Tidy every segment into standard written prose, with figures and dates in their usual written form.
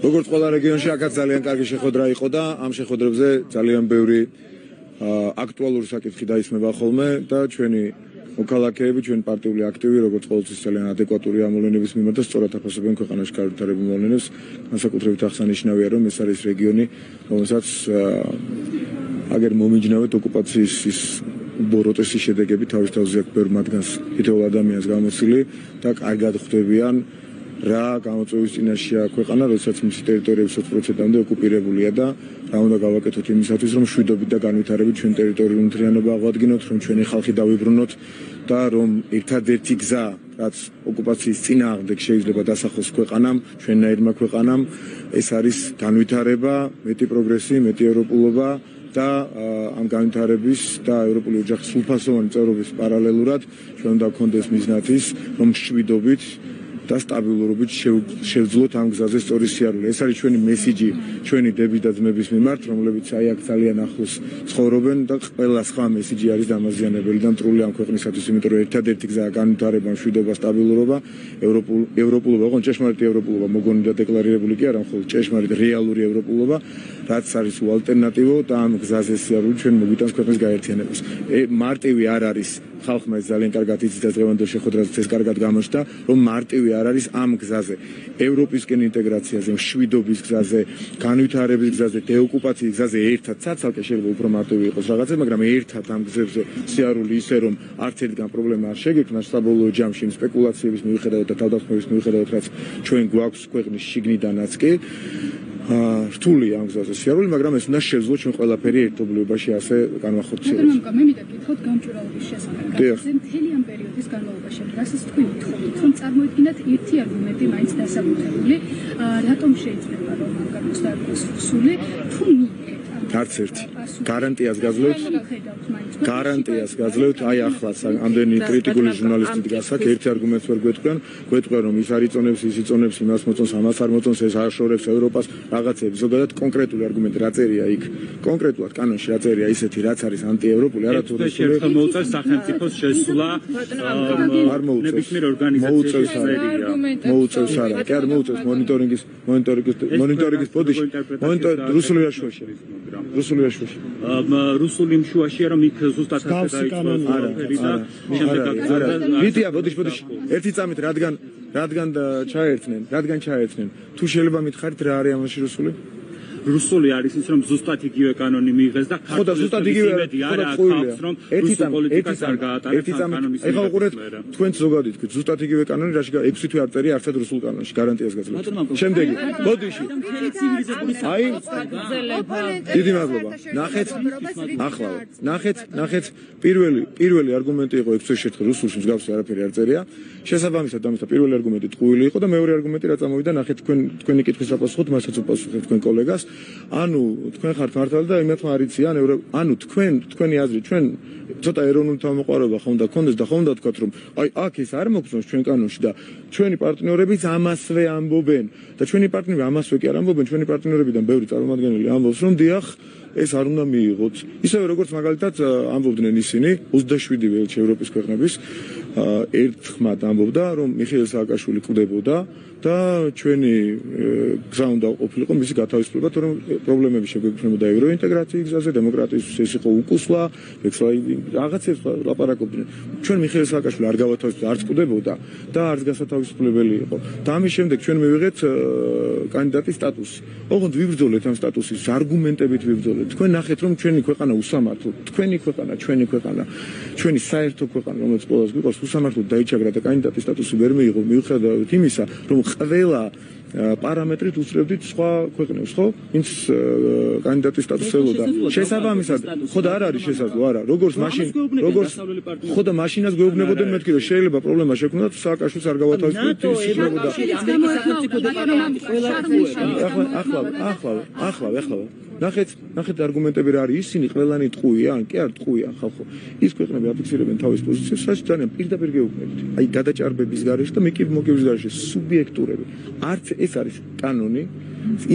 როგორც ყველა რეგიონში აქაც ძალიან კარგი შეხვედრა იყო და ამ შეხვედრებზე ძალიან ბევრი აქტუალური საკითხი დაისმება ხოლმე და ჩვენი მოქალაქეები, ჩვენი პარტიული აქტივი, როგორც ყოველთვის ძალიან ადეკვატური ამოვლენების მიმართ და სწორად აფასებენ ქვეყანაში განვითარებულ მოვლენებს, განსაკუთრებით აღსანიშნავია, რომ ეს არის რეგიონი, რომელსაც აგერ მომიჯნავეთ ოკუპაციის ის ბოროტესის შედეგები თავის თავზე აქვს ბევრ მათგანს თითოეულ ადამიანს გამოცილი და კარგად ხვდებიან რა გამოწვევის წინაშეა ქვეყანა, როდესაც მისი ტერიტორიები 20%-მდე ოკუპირებულია და რა უნდა გავაკეთოთ იმისათვის, რომ შვიდობით და განვითარებით ჩვენ ტერიტორიული მთლიანობა აღვადგინოთ, რომ ჩვენი ხალხი დავიბრუნოთ და რომ ერთადერთი გზა, რაც ოკუპაციის წინააღმდეგ შეიძლება დასახოს ქვეყანამ, ჩვენნაირმა ქვეყანამ, ეს არის განვითარება, მეტი პროგრესი, მეტი ევროპულობა და ამ განვითარების და ევროპული ოჯახის სრულფასოვანი წევრობის პარალელურად ჩვენ უნდა გქონდეს მიზნათის, რომ შვიდობით და სტაბილურობით შევძლოთ ამ გზაზე სწორი სიარული. ეს არის ჩვენი მესიჯი ჩვენი დები და ძმების მიმართ, რომლებიც აი აქ ძალიან ახლოს ცხოვრობენ და ყველა სხვა მესიჯი არის დამაზიანებელი და მტრული ამ ქვეყნისათვის, იმიტომ რომ ერთადერთი გზაა განვითარება, მშვიდობა, სტაბილურობა, ევროპულობა, ოღონდ ჭეშმარიტი ევროპულობა მოგონილი და დეკლარირებული კი არა, მხოლოდ ჭეშმარიტი რეალური ევროპულობა, რაც არის ალტერნატივო და ამ გზაზე სიარული ჩვენ მოგვიტანს ქვეყნის გაერთიანებას. მარტივი არ არის ხალხმა ეს ძალიან კარგად იცის და დღევანდელ შეხვედრაზეც ეს კარგად გამოჩნდა, რომ მარტივი არ არის ამ გზაზე, ევროპისკენ ინტეგრაციაზე, მშვიდობის გზაზე, განვითარების გზაზე, დეოკუპაციის გზაზე ერთად, ცალკე შეიძლება უფრო მარტივი იყოს რაღაცა, მაგრამ ერთად ამ გზებზე სიარული ისე რომ არც ერთგან პრობლემა არ შეგექმნა საბოლოო ჯამში სპეკულაციების მიუხედავად და თავდასხმების მიუხედავად, რაც ჩვენ გვაქვს ქვეყნის შიგნიდანაც კი რთული ამ გზაზე სიარული, მაგრამ ეს უნდა შევძლოთ ჩვენ ყველაფერი ერთობლიობაში ასე განვახორციელოთ. მე მინდა გითხრათ გამჭვირვალობის შესახებ. მთელი ამ პერიოდის განმავლობაში, რასაც თქვენ ითხოვთ, რომ წარმოიდგინათ ერთი არგუმენტი მაინც დასაბუთებული, რატომ შეიძლება რომ ამ გამოცხადებას დაგვიოს სული, თუ მიიღეთ არც ერთი გარანტიას გაძლევთ, აი ახლა ამდენი კრიტიკული ჟურნალისტი დგას აქ, ერთი არგუმენტს ვერ გვეტყვიან, რომ ის არ იწონებს, ის იწონებს, იმას მოწონს, ამას არ მოწონს, ეს აშორებს ევროპას, რაღაცები. ზოგადად კონკრეტული არგუმენტი რა წერია იქ, კონკრეტულად კანონში რა წერია ისეთი, რაც არის ანტიევროპული, არათუ ერთხელ მოუწევს სახელმწიფოს შესვლა არ მოუწევს არა, კი არ მოუწევს მონიტორინგის ბოდიში, რუსული აშუაში. რუსული მშუაშია, რომ იქ ზუსტად ასე დაიწყო ყველაფერი და შემდეგ გაგზავნა. მიდია, ბოდიში. ერთი წამით რადგან ჩაერთნენ. თუ შეიძლება მითხარით რა არის ამაში რუსული? რუსული არის ის, რომ ზუსტად იგივე კანონი მიიღეს და ქართულს არა აქვს, რომ რუსულ პოლიტიკას არ გაატარებს ამ კანონის. ეხლა უყურეთ, თქვენც ზოგადად თქვით, ზუსტად იგივე კანონი, რაში 6 თვე არ წერია არცად რუსულ კანონში, გარანტიას გაძლევთ. შემდეგი, ბოდიში. აი, დიდი მადლობა. ნახეთ, პირველი არგუმენტი იყო 6 თვეში ერთხელ რუსულში მსგავსი არაფერი არ წერია. შესაბამისად ამისა პირველი არგუმენტი ტყუილი იყო და მეორე არგუმენტი რა წამოვიდა, ნახეთ თქვენი კითხვის აპასუხოთ, მასაც უპასუხებთ თქვენ კოლეგას. ანუ თქვენ ხართ მართალი და იმათმა არ იციან, ანუ თქვენი აზრი, ჩვენ ცოტა ეროვნული თავმოყარება ხომ და გქონდეს და ხომ და თქვათ, რომ აი აქ ეს არ მოგწონს ჩვენ კანონში და ჩვენი პარტნიორებიც ამასვე ამბობენ და ჩვენი პარტნიორები ამასვე კი არ ამბობენ, ჩვენი პარტნიორებიდან ბევრი წარმომადგენელი ამბობს, რომ დიახ, ეს არ უნდა მიიღოთ. ისევე როგორც მაგალითად ამბობდნენ ისინი 27 ველჩი ევროპის ქვეყნების ერთხმად ამბობდა, რომ მიხეილ სააკაშვილი კვდებოდა და ჩვენი გზა უნდა ყოფილიყო მისი გათავისუფლება, თორემ პრობლემები შეგვექმნებოდა ევროინტეგრაციის გზაზე, დემოკრატიის ეს იყო უკუსლა, რაღაცებს ლაპარაკობდნენ. ჩვენ მიხეილ სააკაშვილი არ გავათავისუფლდა, არც კვდებოდა და არც გასათავისუფლებელი იყო. და ამის შემდეგ ჩვენ მივიღეთ კანდიდატის სტატუსი. ოღონდ ვიბრძოლეთ ამ სტატუსის არგუმენტებით ვიბრძოლეთ. თქვენ ნახეთ, რომ ჩვენი ქვეყანა უსამართლო, ჩვენი ქვეყანა, ჩვენი საერთო ქვეყანა, რომელიც ყველას გვიყვარს, უსამართლოდ დაიჩაგრა და კანდიდატის სტატუსი ვერ მიიღო, მიუხედავად იმისა, რომ ყველა პარამეტრით უსწრებდით სხვა ქვეყნებს, ხო? ვინც კანდიდატის სტატუსს ელოდა. შესაბამისად, ხო და არ არის შესაძლო, არა. როგორც ხო და მაშინაც გვეუბნებოდნენ მეთქი, რომ შეიძლება პრობლემა შექმნათ, სააკაშვილს არ გავათავისუფლოთ, ის შეგვეუბნება. ახლა ნახეთ არგუმენტები რა არის, ისინი ყველანი ტყუიან, კი არ ტყუიან ხალხო. ის ქვეყნები აფიქსირებენ თავის პოზიციებს, რაც ძალიან პირდაპირ გეუბნებით. აი გადაჭარბების გარეშე და მოკიების გარეშე სუბიექტურები. არც ეს არის კანონი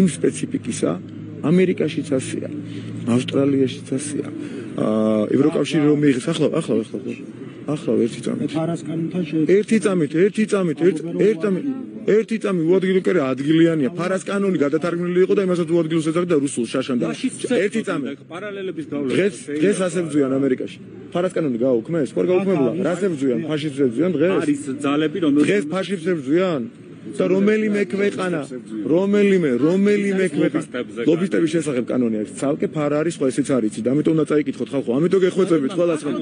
იმ სპეციფიკისა, ამერიკაშიც ასეა, ავსტრალიაშიც ასეა, ევროკავშირი რომ მიიღეს, ახლა ახლავე ერთი წამით. ფარასკანონთან ერთი წამი უადგილო კი არა ადგილიანია. ფარასკანონი გადათარგმნილი იყო და იმასაც უადგილოს ეძახდა რუსულ შაშანდა. ერთი წამი. პარალელების გავლენა. დღეს ასე ბრძვიან ამერიკაში. ფარასკანონი გააუქმეს? ხوار გაუქმებულა. რას ებრძვიან? ფაშისტებს ბრძვიან დღეს? არის ძალები რომელსაც დღეს ფაშისტებს ბრძვიან? და რომელიმე ქვეყანა ლობისტების შესახებ კანონი აქვს. ცალკე ფარა არის, ხო ესეც არის. და ამიტომ უნდა წაიკითხოთ ხალხო. ამიტომ გეხვეწებით ყველას რომ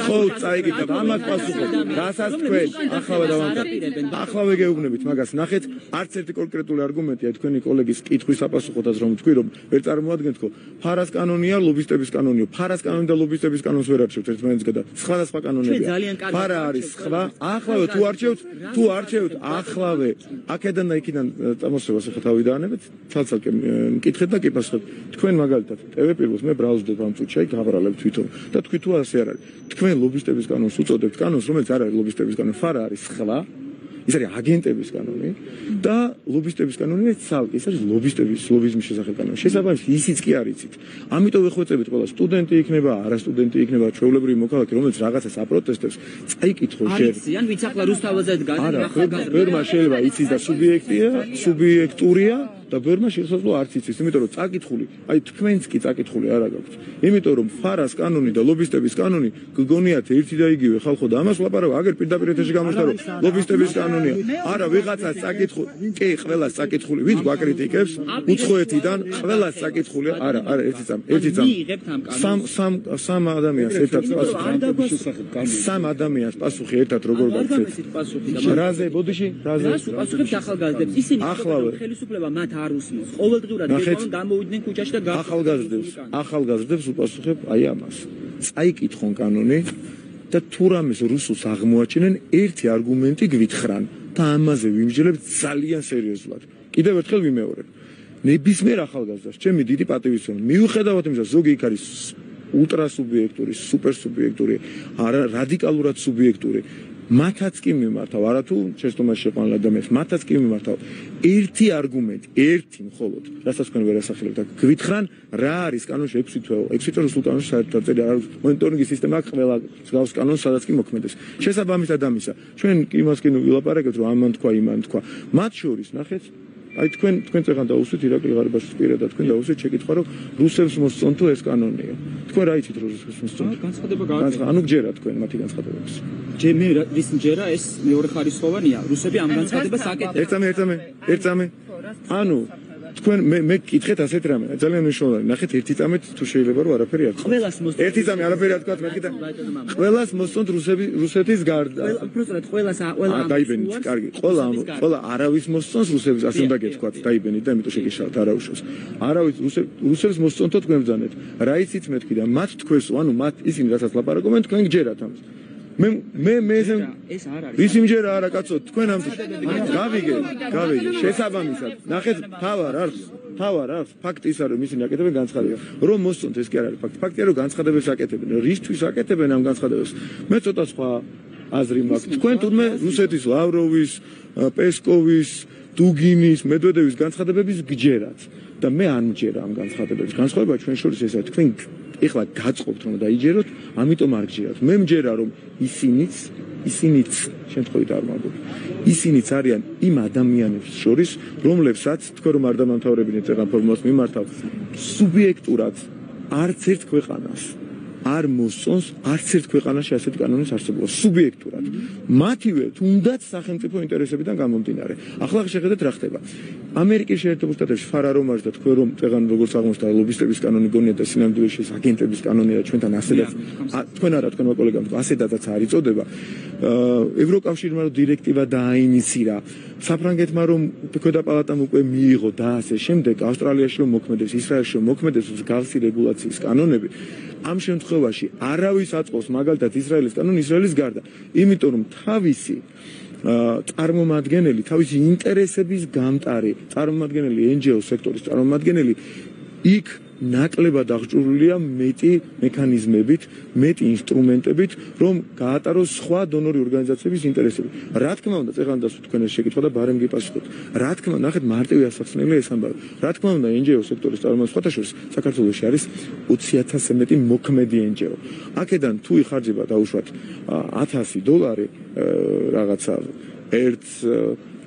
ხო წაიკითხოთ ამას პასუხობთ. რასაც თქვენ ახლავე დავამტკიცებთ. ახლავე გეუბნებით მაგას. ნახეთ, არც ერთი კონკრეტული არგუმენტია თქვენი კოლეგის კითხვის საპასუხოდაც რომ თქვი რომ ვერ წარმოადგენთ ხო ფარას კანონია, ლობისტების კანონია. ფარას კანონი და ლობისტების კანონს ვერ არჩევთ ერთმანეთსგან და სხვადასხვა კანონებია. ფარა არის სხვა. ახლავე თუ არჩევთ ახლავე აქედან და იქიდან წამოსვლას ახლა თავი დაანებეთ, ცალ-ცალკე მკითხეთ და კი პასუხობთ. თქვენ მაგალითად TV პირველს მე ბრაუზდებ ამ წუთში, აი გავაბრალებ თვითონ და თქვი თუ ასე არ არის. თქვენ ლობისტების კანონს უწოდებთ კანონს, რომელიც არ არის ლობისტების კანონი, ფარა არის სხვა. ის არის აგენტების კანონი და ლობისტების კანონი არის ცალკე, ის არის ლობიზმის შესახებ კანონი. შესაბამისად ისიც კი არ იცით. ამიტომ ეხოცებით ყველა სტუდენტი იქნება, არა სტუდენტი იქნება, ჩვეულებრივი მოქალაქე, რომელიც რაღაცას აპროტესტებს, წაიკითხო შენ. არიციან, ვინც ახლა რუსთავაზე დგას, ბერმა შეიძლება იცის და სუბიექტურია და ბერმა შესაძლოა არც იცის, იმიტომ რომ წაკითხული, აი თქვენც კი წაკითხული არა გაქვთ. იმიტომ რომ ფარას კანონი და ლობისტების კანონი გგონიათ ერთი და იგივე ხალხო და ამას ვლაპარაკობ, აგერ პირდაპირ ეთერში გამოსდა რომ ლობისტების კანონია. არა, ვიღაცას წაკითხული, კი, ყველას წაკითხული, ვინც გვაკრიტიკებს, უცხოეთიდან ყველას წაკითხული, არა, ერთი წამი. სამ ადამიანს ერთად სამ ადამიანს პასუხი ერთად როგორ გაგცეთ? რაზე, ბოდიში, რაზე? რას უპასუხებთ ახალგაზრდებს? ისინი ხელისუფლება მათ არ უსმენს. ყოველდღურად გამოვიდნენ ქუჩაში და ახალგაზრდებს უპასუხებ აი ამას. წაიკითხონ კანონი და თუ რამეს რუსულს აღმოაჩენენ, ერთი არგუმენტი გვითხრან და ამაზე ვიმსჯელებთ ძალიან სერიოზულად. კიდევ ერთხელ ვიმეორებ. ნებისმიერ ახალგაზრდას ჩემი დიდი პატივისცემა მიუხედავად იმისა, ზოგი იქ არის ულტრასუბიექტური, სუპერსუბიექტური, რადიკალურად სუბიექტური. მათაც კი მიმართავ, არა თუ შეცდომაში შეყვანილ ადამიანს, მათაც კი მიმართავ. ერთი არგუმენტი, ერთი მხოლოდ, რასაც თქვენ ვერ ასახელებთ, გვითხრან რა არის კანონში 6 თვე. 6 თვე რუსულ კანონში საერთოდ წელი არ არის. მონიტორინგის სისტემა აქვს ყველა მსგავს კანონს, სადაც კი მოქმედებს. შესაბამისად ამისა, ჩვენ იმას კი ვილაპარაკებთ, რომ ამან თქვა, იმან თქვა. მათ შორის ნახეთ აი თქვენ წეგან დაუსვით ირაკლი ღარიბაშვილს პირადად თქვენ დაუსვით შეკითხვა რომ რუსებს მოსწონთ თუ ეს კანონია. თქვენ რა იცით რომ რუსებს მოსწონთ? განცხადება გააკეთა. ანუ გჯერა თქვენ მათი განცხადებებს. მე ვის მჯერა ეს მეორე ხარისხოვანია. რუსები ამ განცხადებას აკეთებენ. ერთამე. ანუ თქვენ მე გკითხეთ ასეთ რამე. ძალიან მნიშვნელოვანი. ნახეთ ერთი წამით თუ შეიძლება რომ არაფერი არ თქვა. ყველას მოსწონთ. ერთი წამი არაფერი არ თქვა მეთქი და ყველას მოსწონთ რუსეთის გარდა. უბრალოდ ყველას დაიბენით, კარგი. ყველა არავის მოსწონს რუსების ასე უნდა გეთქვათ, დაიბენით და ამიტომ შეგეშალთ არაუშავს. არავის რუსებს მოსწონთო თქვენ ბრძანეთ. რა იცით მეთქი და მათ თქვენსო, ანუ მათ ისინი რასაც ლაპარაკობენ, თქვენ გჯერათ ამას. მე ეს არ არის. ისი მჯერა არა კაცო, თქვენ ამ გავიგე. შესაბამისად. ნახეთ, თავარ არის. ფაქტი ის არის, რომ ისინი აკეთებენ განცხადებებს. რომ მოსწონთ ეს კი არ არის ფაქტი. ფაქტია რომ განცხადებებს აკეთებენ. რისთვის აკეთებენ ამ განცხადებებს? მე ცოტა სხვა აზრი მაქვს. თქვენ თურმე რუსეთის ლავროვის, პესკოვის, დუგინის, მედვედევის განცხადებების გჯერათ. და მე არ მჯერა ამ განცხადებებს. განსხვავება ჩვენ შორის ესაა, თქვენ ეხლა გაწყობთ რომ დაიჯეროთ, ამიტომ არ გჯერათ. მე მჯერა რომ ისინიც შემთხვევით არ მაგობ. ისინიც არიან იმ ადამიანებს შორის, რომლებსაც თქვენ რომ არ დამამთავრებინეთ წეღან ფორმულას მიმართავ, სუბიექტურად არც ერთ ქვეყანას არ მოსწონს არც ერთ ქვეყანაში ასეთი კანონის არსებობა სუბიექტურად. მათივე თუნდაც სახელმწიფო ინტერესებიდან გამომდინარე. ახლა შეხედეთ რა ხდება. ამერიკის შეერთებულ შტატებში ფარა რომ არის და თქვენ რომ წეღან როგორც აღმოჩნდა ლობისტების კანონი გონია და სინამდვილეში აგენტების კანონია და ჩვენთან ასედაც თქვენ არა თქვენმა კოლეგამ ასედაც არ იწოდება. ევროკავშირმა რომ დირექტივა დააინიცირა, საფრანგეთმა რომ ქვედა პალატამ უკვე მიიღო და ასე შემდეგ, ავსტრალიაში რომ მოქმედებს, ისრაელში რომ მოქმედებს მსგავსი რეგულაციის კანონები, ამ შემთხვევაში არავის აწყობს მაგალითად ისრაელის კანონი ისრაელის გარდა, იმიტომ რომ თავისი წარმომადგენელი, თავისი ინტერესების გამტარი, წარმომადგენელი NGO სექტორის წარმომადგენელი იქ ნაკლებად აღჭურვილია მეტი მექანიზმებით, მეტი ინსტრუმენტებით, რომ გაატაროს სხვა დონორი ორგანიზაციების ინტერესები. რა თქმა უნდა, წეღან დასვით თქვენ ეს შეკითხვა და ბარემ გიპასუხოთ. რა თქმა უნდა, ნახეთ მარტივი ასახსნელია ეს ამბავი. რა თქმა უნდა, NGO სექტორის წარმომადგენლებს სხვათაშორის საქართველოში არის 20,000-ზე მეტი მოქმედი NGO. აქედან თუ იხარჯება დაუშვათ $1,000 რაღაცა ერთ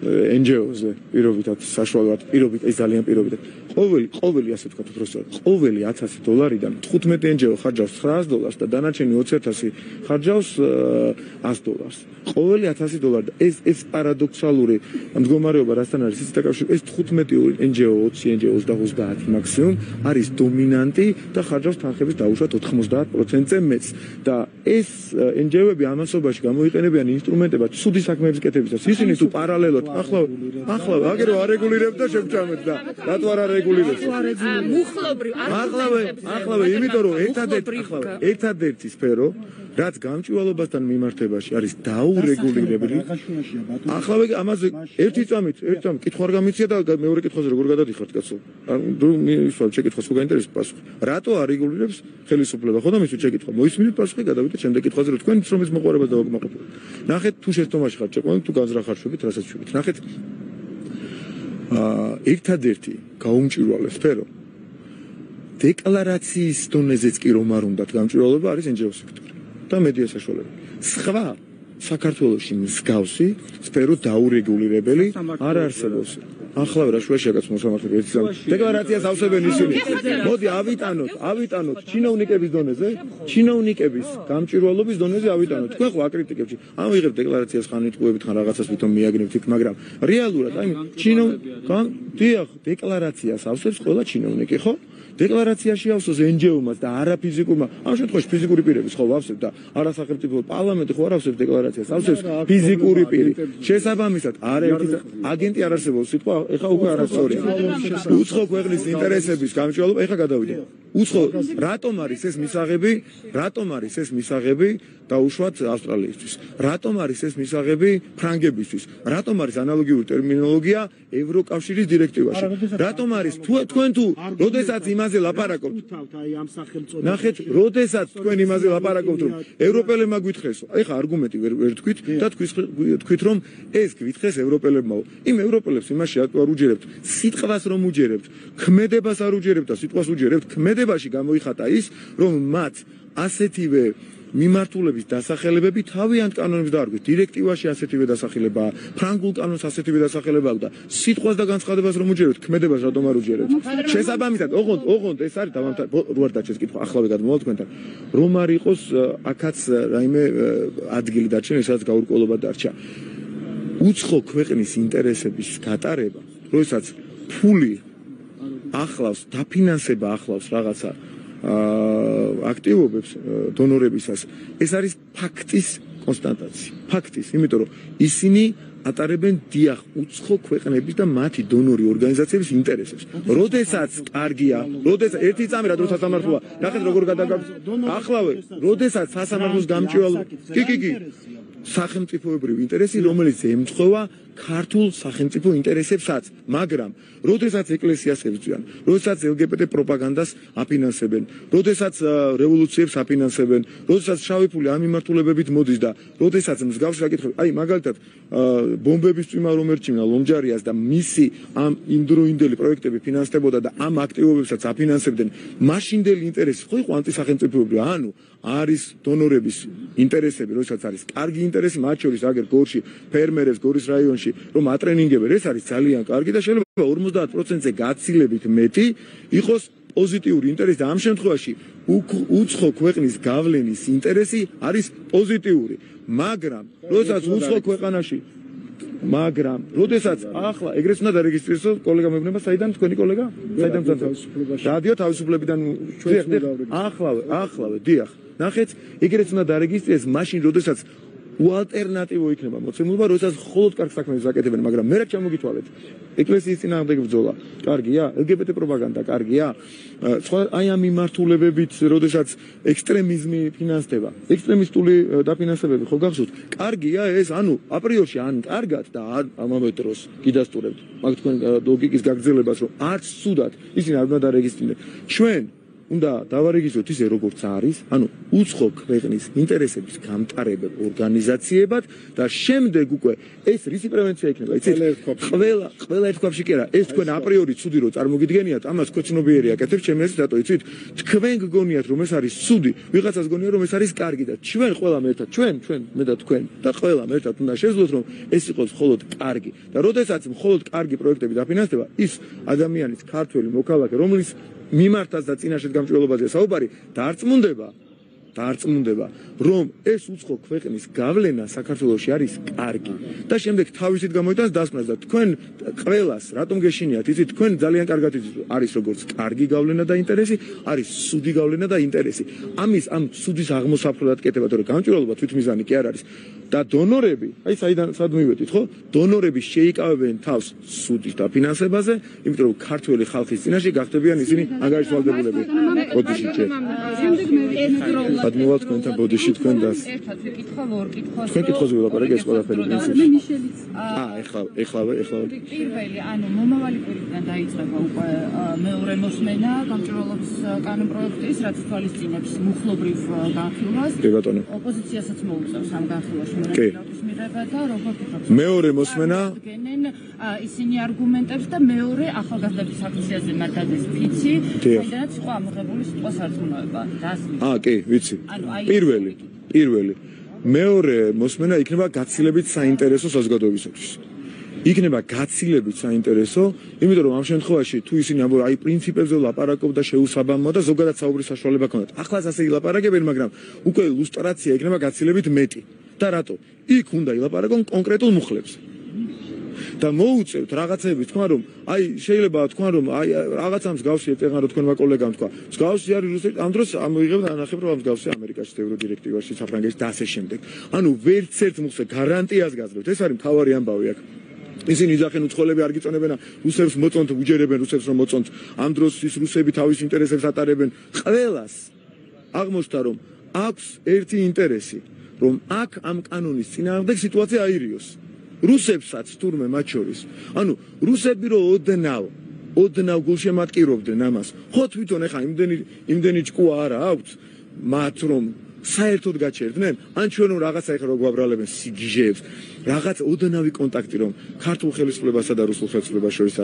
NGO-ზე პირობითად საშუალოდ პირობით ეს ძალიან პირობითად ყოველი ასე ვთქვათ უბრალოდ ყოველი $1,000-დან 15 NGO ხარჯავს $900 და დანარჩენი 20,000 ხარჯავს $100. ყოველი $1,000 და ეს პარადოქსალური მდგომარეობა რასთან არის ის დაკავშირებით ეს 15 NGO 20 NGO 30 მაქსიმუმ არის დომინანტი და ხარჯავს თანხების დაუშვათ 90%-ზე მეც და ეს NGO-ები ამასობაში გამოიყენებიან ინსტრუმენტებად ცუდი საქმეების კეთებისას ისინი თუ პარალელურად ახლა აგერ არეგულირებს და შევჭამეთ და რატო არ არეგულირებს ახლავე იმიტომ რომ ერთადერთი სფერო რაც გამჭვირვალობასთან მიმართებაში არის დაურეგულირებული ახლავე ამაზე ერთი წამით კითხვა არ გამიცია და მეორე კითხვაზე როგორ გადადიხართ კაცო ისვავ შეკითხვას თუ გაინტერესებს პასუხი რატო არეგულირებს ხელისუფლება ხო და მის შეკითხვა მოისმინეთ პასუხი გადავიდეთ შემდეგ კითხვაზე რომ თქვენ რომის მოყვარებას დავაკმაყოფილოთ ნახეთ თუ შეცდომაში ხართ შეყვანილ თუ განზრახარშვებით რასაც შევით ნახეთ ერთადერთი გაუმჭვირვალე სფერო დეკლარაციის დონეზეც კი რომ არ უნდათ გამჭვირვალობა არის NGO სექტორი და მედია საშუალებები. სხვა საქართველოში მსგავსი სფერო დაურეგულირებელი არ არსებობს. ახლავე რა შუაში აკაც მოსამართლე ერთი წამი. დეკლარაციას ავსებენ ისინი. მოდი ავიტანოთ ჩინოვნიკების დონეზე, ჩინოვნიკების გამჭვირვალობის დონეზე ავიტანოთ. თქვენ ხო აკრიტიკებთ. ამ ვიღებთ დეკლარაციას ხან იტყუებით ხან რაღაცას ვითომ მიაგნებთ იქ, მაგრამ რეალურად აი დიახ, დეკლარაციას ავსებს ყველა ჩინოვნიკი, ხო? დეკლარაციაში ავსოს NGO-მას და არა ფიზიკურმა. ამ შემთხვევაში ფიზიკური პირების ხო ავსებ და არასახელმწიფო პარლამენტი ხო არ ავსებს დეკლარაციას, ავსებს ფიზიკური პირი. შესაბამისად, არაერთი აგენტი არ არსებობს სიტყვა, ეხა უკვე არასწორია. უცხო ქვეყნის ინტერესების გამჭვირვალობა, ეხა გადავიდე. უცხო რატომ არის ეს მისაღები დაუშვათ ავსტრალიისთვის? რატომ არის ეს მისაღები ფრანგებისთვის? რატომ არის ანალოგიური ტერმინოლოგია ევროკავშირის დირექტივაში? რატომ არის თქვენ თუ როდესაც იმაზე ლაპარაკობთ ნახეთ როდესაც თქვენ იმაზე ლაპარაკობთ რომ ევროპელებმა გვითხრესო ეხა არგუმენტი ვერ თქვით და თქვით რომ ეს გვითხრეს ევროპელებმაო იმ ევროპელებს იმაში არ უჯერებთ სიტყვას რომ უჯერებთ ქმედებას არ უჯერებთ და სიტყვას უჯერებთ ქმედებაში გამოიხატა ის რომ მათ ასეთივე მიმართულების დასახელებები თავიანთ კანონებს დაარქვეს. დირექტივაში ასეთივე დასახელებაა, ფრანგულ კანონს ასეთივე დასახელება აქვს და სიტყვას და განცხადებას რომ უჯერებთ, ქმედებას რატომ არ უჯერებთ? შესაბამისად, ოღონდ ეს არის როარ დაჩეს კითხვა, ახლავე გადმოვალ თქვენთან. რომ არ იყოს აქაც რაიმე ადგილი დარჩენ, ესაც გაურკვევლობა დარჩა. უცხო ქვეყნის ინტერესების გატარება, როდესაც ფული ახლავს, დაფინანსება ახლავს რაღაცა აქტივობებს დონორებისას ეს არის ფაქტის კონსტატაცია ფაქტის იმიტომ რომ ისინი ატარებენ დიახ უცხო ქვეყნების და მათი დონორი ორგანიზაციების ინტერესებს როდესაც კარგია როდესაც ერთი წამი რა დროსაც სამართლოა ნახეთ როგორ გადაგაგს ახლავე როდესაც სასამართლოს გამჭვირვალობა კი სახელმწიფოებრივი ინტერესი რომელიც ემთხვევა ქართულ სახელმწიფო ინტერესებსაც მაგრამ როდესაც ეკლესიას ებრძვიან როდესაც LGBT პროპაგანდას აფინანსებენ როდესაც რევოლუციებს აფინანსებენ როდესაც შავი ფული ამ მიმართულებებით მოდის და როდესაც მსგავსი საკითხები აი მაგალითად ბომბების წვიმა რომ ერჩივნა ლომჯარიას და მისი ამ იმდროინდელი პროექტები ფინანსდებოდა და ამ აქტივობებსაც აფინანსებდნენ მაშინდელი ინტერესი ხო იყო ანტისახელმწიფოებრივი ანუ არის დონორების ინტერესები როდესაც არის კარგი ინტერესი მათ შორის აგერ გორში ფერმერებს გორის რაიონში რომ ატრენინგებენ ეს არის ძალიან კარგი და შეიძლება 50%-ზე გაცილებით მეტი იყოს პოზიტიური ინტერესი და ამ შემთხვევაში უცხო ქვეყნის გავლენის ინტერესი არის პოზიტიური მაგრამ როდესაც უცხო ქვეყანაში მაგრამ როდესაც ახლა ეგრეც უნდა დარეგისტრიროს კოლეგა მეუბნება საიდან თქვენი კოლეგა საიდან რადიო თავისუფლებიდან ახლავე დიახ ნახეთ ეგრეც უნდა დარეგისტრიროს მაშინ როდესაც უალტერნატივო იქნება მოცემულობა, როდესაც მხოლოდ კარგ საქმეებს აკეთებენ, მაგრამ მე რა ჩამოგითვალეთ. ეკლესიის წინააღმდეგ ბრძოლა, კარგია, LGBT პროპაგანდა, კარგია. სხვა აი ამ მიმართულებებით, როდესაც ექსტრემიზმი ფინანსდება, ექსტრემისტული დაფინანსებები ხო გახსოვთ? კარგია ეს, ანუ აპრიორში ან კარგად და ამავე დროს გიდასტურებთ. მაგ თქვენ ლოგიკის გაგრძელებას, რომ არც სუდად ისინი არ უნდა დარეგისტრირდნენ. ჩვენ უნდა დავარეგისტროთ ისე როგორც არის, ანუ უცხო ქვეყნის ინტერესების გამტარებელ ორგანიზაციებად და შემდეგ უკვე ეს რისი პრევენცია იქნება, იცით? ყველა ერთქვაფში კი არა, ეს თქვენ აპრიორი ცუდი რო წარმოგიდგენიათ, ამას ქვეცნობიერი აკეთებს, ჩემი აზრით, რატო იცით? თქვენ გგონიათ რომ ეს არის ცუდი, ვიღაცას გონია რომ ეს არის კარგი და ჩვენ ყველა ერთად, ჩვენ მე და თქვენ და ყველა ერთად უნდა შევძლოთ რომ ეს იყოს მხოლოდ კარგი. და როდესაც მხოლოდ კარგი პროექტები დაფინანსდება, ის ადამიანის ქართველი მოქალაქე, რომელიც მიმართაც და წინაშე გამჭვირვალობაზე საუბარი დარწმუნდება, რომ ეს უცხო ქვეყნის გავლენა საქართველოში არის კარგი და შემდეგ თავისით გამოიტანს დასკვნას და თქვენ ყველას რატომ გეშინიათ, იცით, თქვენ ძალიან კარგად იცით, არის როგორც კარგი გავლენა და ინტერესი, არის სუდი გავლენა და ინტერესი. ამ სუდის აღმოსაფრთხოდ კეთება, თორე გამჭვირვალობა თვითმიზანი კი არ არის. და დონორები, აი სად მივედით, ხო? დონორები შეიკავებენ თავს სუდის დაფინანსებაზე, იმიტომ რომ ქართველი ხალხის წინაშე გახდებიან ისინი ანგარიშვალდებულები. ბოდიში ჯერ. ადმოვალ თქვენთან ბოდიში თქვენ და ერთად ვიკითხო ორ კითხვას. თქვენ კითხვაზე ვილაპარაკე ეს ყველაფერი პრინციპში. ეხლა პირველი, ანუ მომავალი კვირიდან დაიწყება უკვე მეორე მოსმენა გამჭვირვალობის კანონპროექტის, რაც თვალისწინებს მუხლობრივ განხილვას. კი ბატონო. ოპოზიციასაც მოუწევს ამ განხილვაში. მეორე მოსმენა ისინი არგუმენტებს და მეორე ახალგაზრდების აქციაზე მართადეს ფიცი, საიდანაც იყო ამოღებული სიტყვა სარწმუნოება. კი, ვიცი. პირველი. მეორე მოსმენა იქნება გაცილებით საინტერესო საზოგადოებისათვის. იქნება გაცილებით საინტერესო, იმიტომ რომ ამ შემთხვევაში თუ ისინი ამბობენ, აი პრინციპებზე ლაპარაკობდა შეუსაბამოა და ზოგადად საუბრის საშუალება ქონდათ. ახლაც ასე ილაპარაკებენ, მაგრამ უკვე ილუსტრაცია იქნება გაცილებით მეტი. და რატო? იქ უნდა ილაპარაკონ კონკრეტულ მუხლებზე. და მოუწევთ რაღაცები თქვა რომ აი შეიძლება თქვა რომ აი რაღაცა მსგავსი ეწეღან რომ თქვენმა კოლეგამ თქვა მსგავსი არის რუსეთი ამ დროს ამოიღებდა ანახებ რომ მსგავსი ამერიკაში ევროდირექტივაში საფრანგეთში და ასე შემდეგ. ანუ ვერც ერთ მუხლზე გარანტიას გაძლევთ. ეს არის მთავარი ამბავი აქ. ისინი იძახენ უცხოელები არ გიწონებენ რუსებს მოწონთ უჯერებენ რუსებს რომ მოწონთ ამ დროს ის რუსები თავის ინტერესებს ატარებენ ყველას აღმოჩნდა რომ აქვს ერთი ინტერესი რომ აქ ამ კანონის წინააღმდეგ სიტუაცია აირიოს რუსებსაც თურმე მათ შორის ანუ რუსები რო ოდნავ გულშემატკივრობდნენ ამას ხო თვითონ ეხა იმდენი ჭკუა არა აქვს მათ რომ საერთოდ გაჩერდნენ ან ჩვენ რომ რაღაცა ეხა რო გვაბრალებენ სიგიჟეებს რაღაც ოდნავი კონტაქტი რომ ქართულ ხელისუფლებასა და რუსულ ხელისუფლებას შორის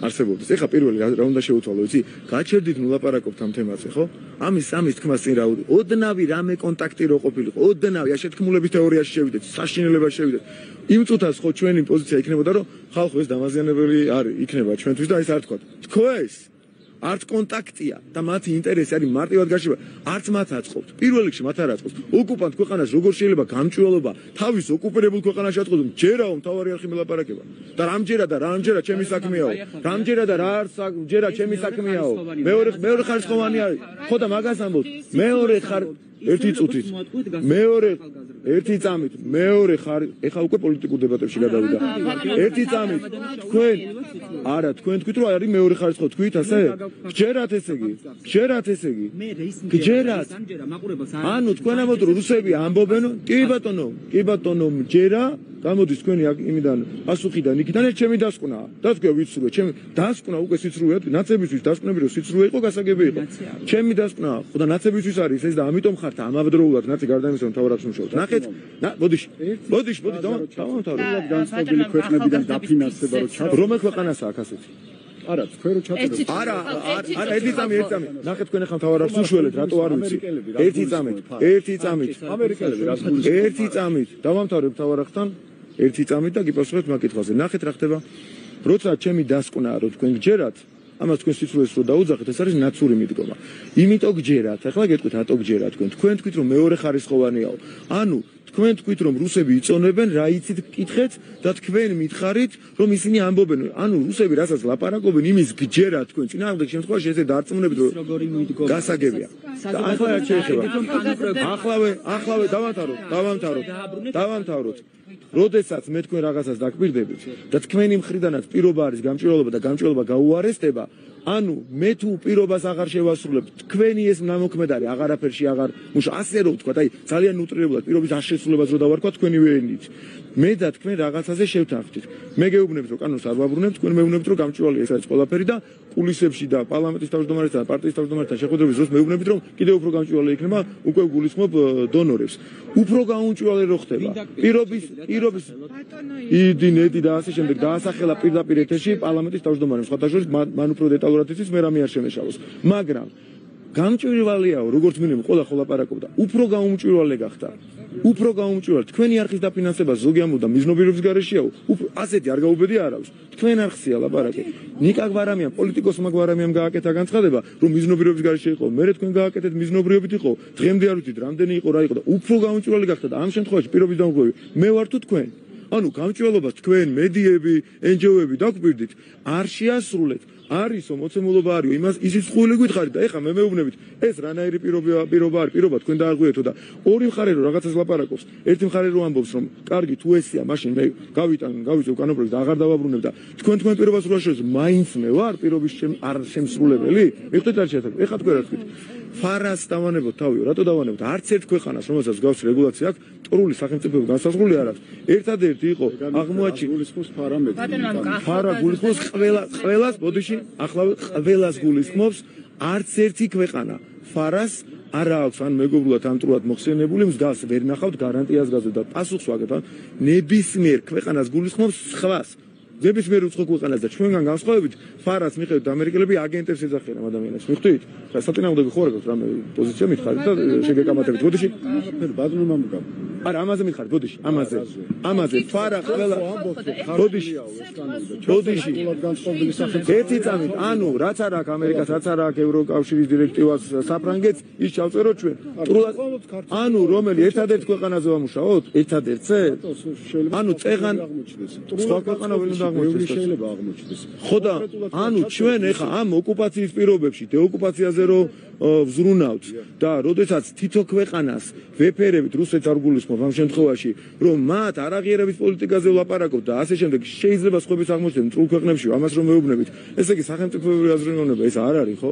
არსებობდეს ეხა პირველი რა უნდა შევუთვალო იცი გაჩერდით ნუ ლაპარაკობთ ამ თემაზე ხო ამის თქმას წინ რა ოდნავი რამე კონტაქტი რო ყოფილიყო ოდნავი შეთქმულების თეორიაში შევიდეთ საშინელებაში შევიდეთ იმ წუთას ხო ჩვენი პოზიცია იქნებოდა რომ ხალხო ეს დამაზიანებელი არის იქნება ჩვენთვის და ეს არ თქვა თქვენს არც კონტაქტია და მათი ინტერესი არის მარტივად გაშვება არც მათ აწყობთ პირველ რიგში მათ არ აწყობთ ოკუპანტ ქვეყანას როგორ შეიძლება გამჭვირვალობა თავის ოკუპირებულ ქვეყანაში აწყობთ ჯერაო მთავარი არხი მელაპარაკება და რამჯერა ჩემი საქმეაო რამჯერა და რა არ ჯერა ჩემი საქმეაო მეორე ხარისხოვანი არის ხო და მაგას ამბობთ მეორე ხარ ერთი წუთით მეორე ერთი წამით მეორე ხარ ეხა უკვე პოლიტიკურ დებატებში გადავიდა ერთი წამით თქვენ თქვით რომ არის მეორე ხარისხო თქვით ასე გჯერათ ესე იგი გჯერათ ანუ თქვენ ამბობთ რომ რუსები ამბობენ კი ბატონო მჯერა გამოდის თქვენი იმიდან პასუხიდან იქიდან ეს ჩემი დასკვნაა და თქვენ ვიცრუე ჩემი დასკვნა უკვე სიცრუეა ნაცებისთვის დასკვნები რომ სიცრუე იყო გასაგები იყო ჩემი დასკვნაა ხო და ნაცებისთვის არის ეს და ამიტომ ხართ ამავდროულად ნაცი გარდა იმისა რომ თავად აღსუმშობთ ნახეთ ბოდიში დავამთავროთ განსხვავებული ქვეყნებიდან დაფინანსება რო ჩა რომელ ქვეყანასაა აქ ასეთი არა თქვენ რო ჩაწერეთ არა ერთი წამი ნახეთ თქვენ ახლა თავად აღსუმშველეთ რატო არ ვიცი ერთი წამით ამერიკელები რა ერთი წამით დავამთავრებ თავად ახთან ერთი წამით და გიპასუხებთ მაგ კითხვაზე ნახეთ რა ხდება როცა ჩემი დასკვნაა რომ თქვენ გჯერათ ამას თქვენ სიცრუეს რო დაუძახეთ ეს არის ნაცური მიდგომა იმიტომ გჯერათ ახლა გეტყვით რატო გჯერათ თქვენ თქვით რომ მეორე ხარისხოვანიაო ანუ თქვენ თქვით რომ რუსები იწონებენ რა იცით კითხეთ და თქვენ მითხარით რომ ისინი ამბობენ ანუ რუსები რასაც ლაპარაკობენ იმის გჯერათ თქვენ წინააღმდეგ შემთხვევაში ესე დარწმუნებით რომ გასაგებია ახლავე დავამთავროთ. როდესაც მე თქვენ რაღაცას დაგკვირდებით და თქვენი მხრიდანაც პირობა არის გამჭვირვალობა და გამჭვირვალობა გაუარესდება, ანუ მე თუ პირობას აღარ შევასრულებ, თქვენი ეს ნამოქმედარი აღარაფერში აღარ მუშა, ასე რომ ვთქვა, აი ძალიან უტრირებულად პირობის აღშესრულებას რო დავარქვა თქვენივე ენით. მე და თქვენ რაღაცაზე შევთანხმდით. მე გეუბნებით რომ კანონს არ ვაბრუნებთ, თქვენ მეუბნებით რომ გამჭვირვალე ეს არის ყველაფერი და კულისებში და პარლამენტის თავმჯდომარესთან, პარტიის თავმჯდომარესთან შეხვედრების დროს მეუბნებით რომ კიდევ უფრო გამჭვირვალე იქნება, უკვე გულისხმობ დონორებს. უფრო გამჭვირვალე რო ხდება. პირობის იდინედი და ასე შემდეგ დაასახელა პირდაპირ ეთერში პარლამენტის თავმჯდომარემ. სხვათა შორის მან უფრო დეტალურად იცის, მე რამე არ შემეშალოს. მაგრამ გამჭვირვალეაო, როგორც მინიმუმ ყველა ხოლაპარაკობდა, უფრო გამჭვირვალე გახდა. უფრო გამჭვირვალე. თქვენი არხის დაფინანსება ზოგი ამბობდა მიზნობირების გარეშეაო. ასეთი არ გაუბედი არავის. თქვენ არხსია ლაპარაკი. ნიკა გვარამიან, პოლიტიკოსმა გვარამიან გააკეთა განცხადება, რომ მიზნობირების გარეშე იყო. მე თქვენ გააკეთეთ მიზნობრიობით იყო. დღემდე არ ვიცით რამდენი იყო, რა იყო და უფრო გამჭვირვალე გახდა და ამ შემთხვევაში პირობის დამღვრევი მე ვარ თუ თქვენ. ანუ გამჭვირვალობას თქვენ მედიები, NGO-ები დაგვირდით, არ შეასრულეთ. არისო მოცემულობა არისო იმას ისიც ხული გითხარით და ეხლა მე მეუბნებით ეს რანაირი პირობა არის პირობა თქვენ დაარღვიეთო და ორი მხარე რომ რაღაცას ლაპარაკობს ერთი მხარე რომ ამბობს რომ კარგი თუ ესია მაშინ მე გავიწევ კანონპროექტს და აღარ დავაბრუნებ და თქვენ პირობას რუაშოს მაინც მე ვარ პირობის არ შემსრულებელი მიხდით არ შეეთქვით ეხლა თქვენ რა თქვით ფარას დავანებოთ თავიო რატო დავანებოთ არც ერთ ქვეყანას რომელსაც გავს რეგულაცია აქვს ტრული სახელმწიფო განსაზღვრული არ აქვს ერთადერთი იყო აღმოაჩინა გულისხმობს ფარა გულისხმობს ყველას ბოდიში ახლავე ყველას გულისხმობს არც ერთი ქვეყანა ფარას არა აქვს ან მეგობრულად ან ტრულად მოხსენებული მსგავს ვერ ნახავთ გარანტიას გაზრდა და პასუხს ვაგებ ნებისმიერ ქვეყანას გულისხმობს სხვას ნებისმიერ უცხო ქვეყანას და ჩვენგან განსხვავებით ფარას მიხედვით ამერიკელები აგენტებს ეძახიან ადამიანებს მიხვდით და საწინააღმდეგო ხო რაღაც რამე პოზიცია მითხარით და შეგეკამათებით ბოდიში ბაზმი მამუკა არა ამაზე მითხარით ბოდიში ამაზე ფარა ყველა ბოდიში ერთი წამით ანუ რაც არ აქვს ამერიკას რაც არ აქვს ევროკავშირის დირექტივას საფრანგეთს ის ჩავწეროთ ჩვენ ანუ რომელი ერთადერთ ქვეყანაზე ვამუშაოთ ერთადერთზე ანუ წეღან სხვა ქვეყანა ვერ უნდა შეიძლება აღმოჩნდეს. ხო და ანუ ჩვენ ეხა ამ ოკუპაციის პირობებში დეოკუპაციაზე რო ვზრუნავთ და როდესაც თითო ქვეყანას ვეფერებით რუსეთს არ გულისხმობ ამ შემთხვევაში რომ მათ არაღიარების პოლიტიკაზე ვლაპარაკობთ და ასე შემდეგ შეიძლება სხვების აღმოჩნდეს მწულ ქვეყნებში ამას რომ მეუბნებით ესე იგი სახელმწიფოებრივი აზროვნება ეს არ არის ხო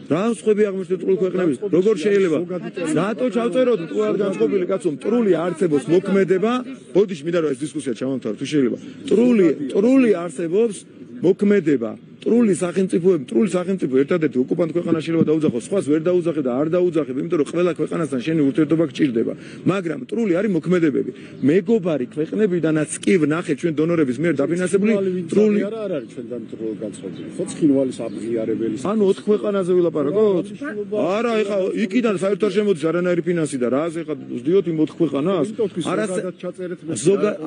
რა სხვები აღმოჩნდეს მწულ ქვეყნებში როგორ შეიძლება რატო ჩავწეროთ მწულად განწყობილი კაცო მტრული არსებობს მოქმედება ბოდიში მინდა რომ ეს დისკუსია ჩავამთავროთ თუ შეიძლება მტრული არსებობს მოქმედება მტრული სახელმწიფო ერთადერთი ოკუპანტ ქვეყანა შეიძლება დაუძახოს სხვას ვერ დაუძახებ და არ დაუძახებ იმიტომ რომ ყველა ქვეყანასთან შენი ურთიერთობა გჭირდება მაგრამ მტრული არის მოქმედებები მეგობარი ქვეყნებიდანაც კი ვნახეთ ჩვენ დონორების მიერ დაფინანსებული მტრული არ არის ჩვენგან მტრული განწყობილი ხო ცხინვალის აღიარებელი ანუ 4 ქვეყანაზე ვილაპარაკოთ არა ეხა იქიდან საერთოდ შემოდის არანაირი ფინანსი და რაზე ეხა ვსდიოთ იმ 4 ქვეყანას არა